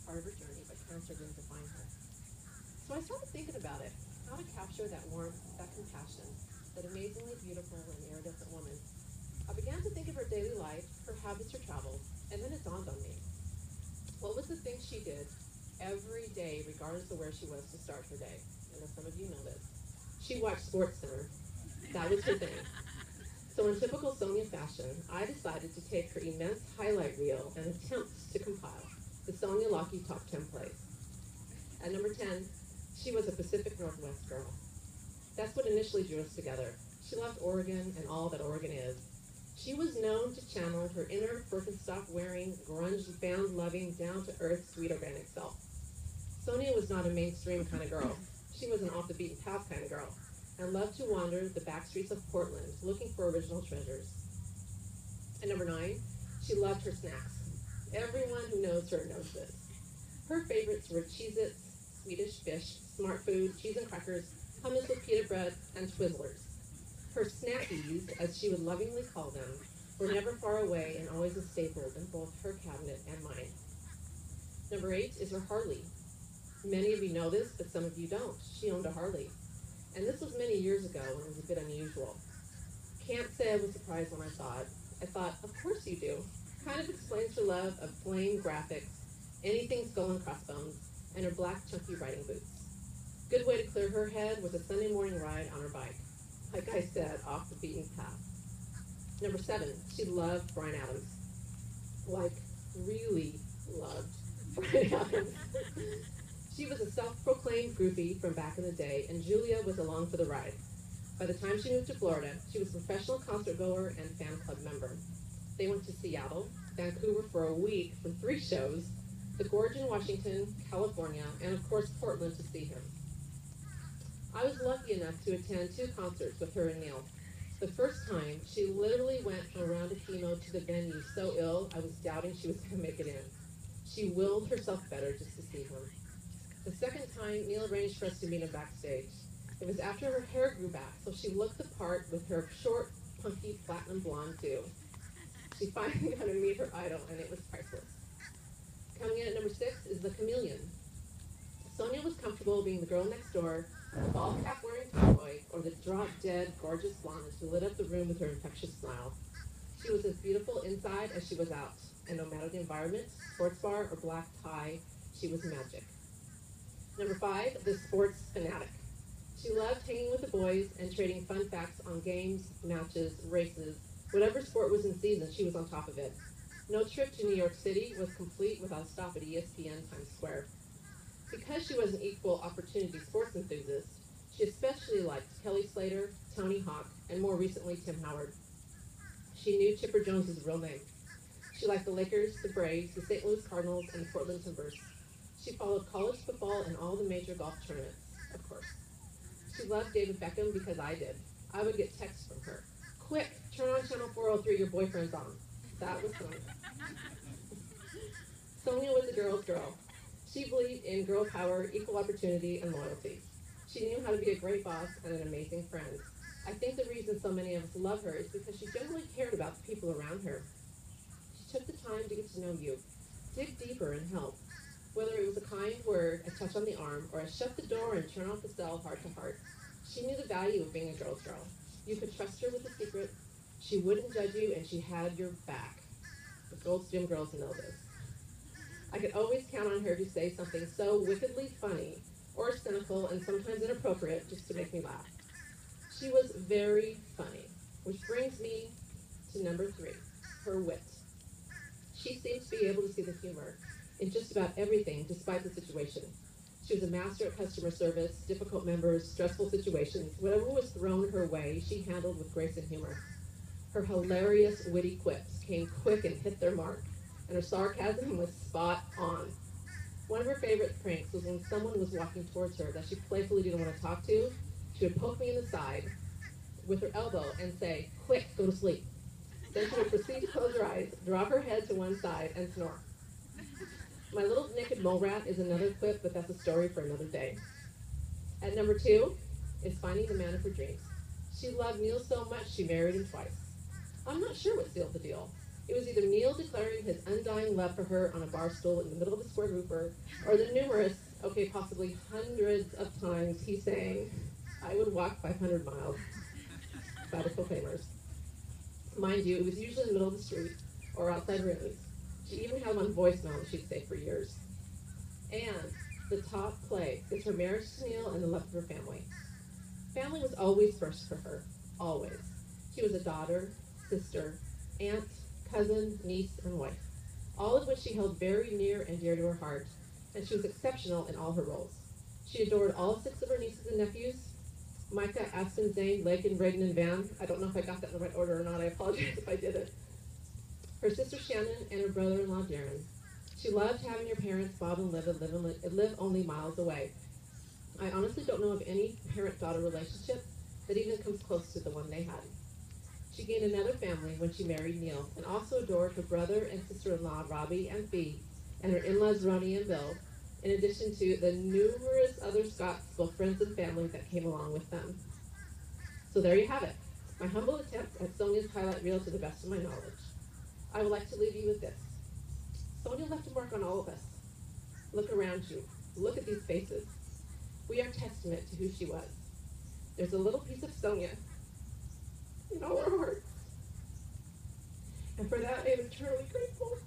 part of her journey, but cancer didn't define her. So I started thinking about it, how to capture that warmth, that compassion, that amazingly beautiful and iridescent woman. I began to think of her daily life, her habits, her travels, and then it dawned on me. What was the thing she did every day, regardless of where she was, to start her day? And as some of you know this, she watched Sports Center. That was her thing. So in typical Sonja fashion, I decided to take her immense highlight reel and attempt to compile the Sonja Lockie Top 10 plays. At number 10, she was a Pacific Northwest girl. That's what initially drew us together. She loved Oregon and all that Oregon is. She was known to channel her inner Birkenstock-wearing, grunge-band-loving, down-to-earth, sweet organic self. Sonja was not a mainstream kind of girl. She was an off-the-beaten-path kind of girl, and loved to wander the back streets of Portland looking for original treasures. At number 9, she loved her snacks. Everyone who knows her knows this. Her favorites were Cheez-Its, Swedish fish, Smart Food, cheese and crackers, hummus with pita bread, and Twizzlers. Her snackies, as she would lovingly call them, were never far away and always a staple in both her cabinet and mine. Number 8 is her Harley. Many of you know this, but some of you don't. She owned a Harley. And this was many years ago when it was a bit unusual. Can't say I was surprised when I saw it. I thought, of course you do. Kind of explains her love of plain graphics, anything skull and crossbones, and her black chunky riding boots. Good way to clear her head was a Sunday morning ride on her bike. Like I said, off the beaten path. Number 7, she loved Bryan Adams. Like, really loved Bryan Adams. She was a self-proclaimed groupie from back in the day, and Julia was along for the ride. By the time she moved to Florida, she was a professional concert goer and fan club member. They went to Seattle, Vancouver for a week for 3 shows, the Gorge in Washington, California, and of course Portland to see him. I was lucky enough to attend 2 concerts with her and Neil. The first time, she literally went from a round of chemo to the venue so ill, I was doubting she was going to make it in. She willed herself better just to see him. The second time, Neil arranged for us to meet him backstage. It was after her hair grew back, so she looked the part with her short, punky, platinum blonde too. She finally got to meet her idol, and it was priceless. Coming in at number 6 is the Chameleon. Sonja was comfortable being the girl next door, the ball cap wearing tomboy, or the drop-dead, gorgeous blonde who lit up the room with her infectious smile. She was as beautiful inside as she was out, and no matter the environment, sports bar or black tie, she was magic. Number 5, the sports fanatic. She loved hanging with the boys and trading fun facts on games, matches, races. Whatever sport was in season, she was on top of it. No trip to New York City was complete without a stop at ESPN Times Square. Because she was an equal opportunity sports enthusiast, she especially liked Kelly Slater, Tony Hawk, and more recently Tim Howard. She knew Chipper Jones's real name. She liked the Lakers, the Braves, the St. Louis Cardinals, and the Portland Timbers. She followed college football and all the major golf tournaments, of course. She loved David Beckham because I did. I would get texts from her. Quick, turn on channel 403, your boyfriend's on. That was Sonja. Sonja was a girl's girl. She believed in girl power, equal opportunity, and loyalty. She knew how to be a great boss and an amazing friend. I think the reason so many of us love her is because she genuinely cared about the people around her. She took the time to get to know you, dig deeper and help. Whether it was a kind word, a touch on the arm, or a shut the door and turn off the cell heart to heart, she knew the value of being a girl's girl. You could trust her with a secret. She wouldn't judge you, and she had your back. The Gold's Gym girls know this. I could always count on her to say something so wickedly funny or cynical and sometimes inappropriate just to make me laugh. She was very funny, which brings me to number 3, her wit. She seemed to be able to see the humor in just about everything, despite the situation. She was a master at customer service, difficult members, stressful situations. Whatever was thrown her way, she handled with grace and humor. Her hilarious, witty quips came quick and hit their mark, and her sarcasm was spot on. One of her favorite pranks was when someone was walking towards her that she playfully didn't want to talk to. She would poke me in the side with her elbow and say, "Quick, go to sleep." Then she would proceed to close her eyes, drop her head to one side, and snore. My little naked mole rat is another quip, but that's a story for another day. At number 2 is finding the man of her dreams. She loved Neil so much she married him twice. I'm not sure what sealed the deal. It was either Neil declaring his undying love for her on a bar stool in the middle of a square grouper, or the numerous, okay, possibly hundreds of times he sang, "I would walk 500 miles," by the Proclaimers. Mind you, it was usually in the middle of the street or outside rooms. She even had one voicemail that she'd saved for years. And the top play is her marriage to Neil and the love of her family. Family was always first for her, always. She was a daughter, sister, aunt, cousin, niece, and wife, all of which she held very near and dear to her heart, and she was exceptional in all her roles. She adored all 6 of her nieces and nephews, Micah, Aspen, Zane, Lakin, Reagan, and Van. I don't know if I got that in the right order or not. I apologize if I didn't. Her sister Shannon and her brother-in-law Darren. She loved having her parents, Bob and live only miles away. I honestly don't know of any parent-daughter relationship that even comes close to the one they had. She gained another family when she married Neil, and also adored her brother and sister-in-law Robbie and Fee, and her in-laws Ronnie and Bill, in addition to the numerous other Scots, both friends and family, that came along with them. So there you have it, my humble attempt at Sonja's highlight reel to the best of my knowledge. I would like to leave you with this. Sonja left a mark on all of us. Look around you. Look at these faces. We are testament to who she was. There's a little piece of Sonja in all our hearts. And for that, I am eternally grateful.